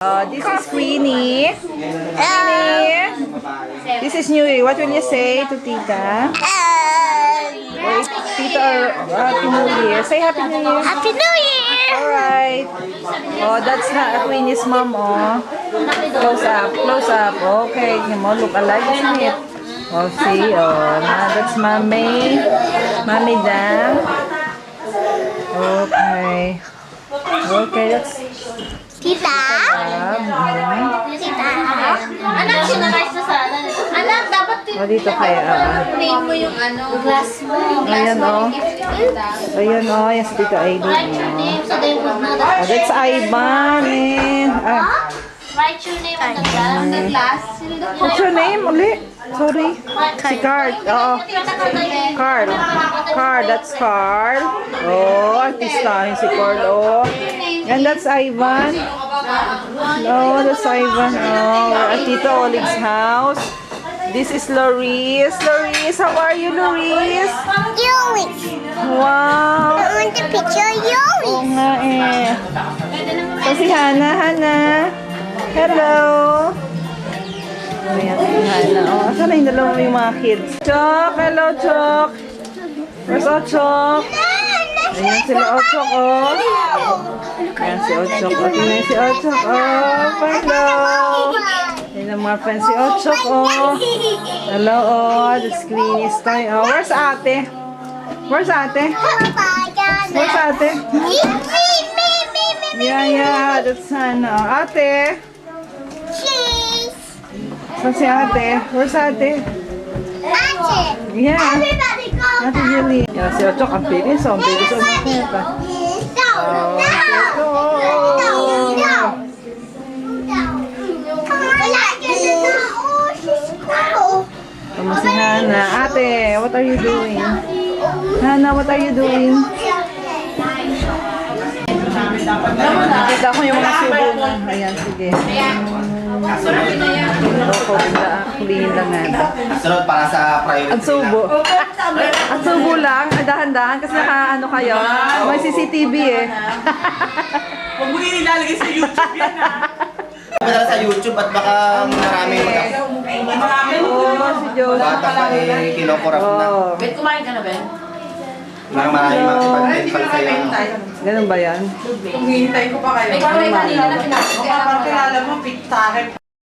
This is Queenie. Queenie. This is New Year. What will you say to Tita? Or Tita or Happy New Year? Say Happy New Year. Happy New Year! Alright. Oh, that's not Queenie's mom, oh. Close up, close up. Okay, you mo look alike, isn't it? Oh, see, oh. That's Mommy. Mommy down. Okay. Okay, that's... Tita? Tita? Anak, sinalize na sana. Anak, dapat Oh, dito kaya, name mo yung glass mo. Ayan, oh. Ayan, oh. Yan si Tita Aileen, Write your oh. name so they would know Oh, that. that's Ivan, and... Write your name on the glass. What's your name, uli? Sorry. Si Carl. Oo. Carl. Carl, that's Carl. Oh, artistahin si Carl, oh. And that's Ivan. No, that's Ivan. Oh, we're at Tito Olig's house. This is Loris. Loris, how are you, Loris? Yolis. Wow. I want the picture of Yolis. Oo nga eh. So si Hana, Hana. Hello. Ayan si Hana. Oh, asan na yung dalawa yung mga kids? Chok, hello Chok. Where's Ochok? Ayan sila Ochok, oh. Ayan si Ochok. O, tingnan si Ochok, oh. Hello. Ayan ang mga friends si Ochok, oh. Hello, oh. That's Queenie's toy. Oh, where's ate? Where's ate? Where's ate? Yeah, that's Hana. Oh, ate. Cheese. Saan si ate? Where's ate? Ate. Yeah. Everybody go. Ate Julie. Yan si Ochok. Ang bilis, oh. Ang bilis, oh. Nakita. Tama si Hana. Ate, what are you doing? Hana, what are you doing? Nakita ko yung mga subo mo. Ayan, sige. Ako, kulihin lang natin. Sunod para sa priority. Ang subo. Ang subo lang. Dahan-dahan kasi naka-ano kayo. May CCTV eh. Huwag mo din ilalagay sa YouTube yan, ha? Padala sa YouTube at baka maraming Oo, si Diyos. bata pa eh, kinokorap na. Oo. Ben, kumain ka na, Ben? Maraming makipag-dental sa'yo. Ganun ba yan? Kung hihintay ko pa kayo. Ikaw rin kanina na pinapit. Kilala mo, pizza.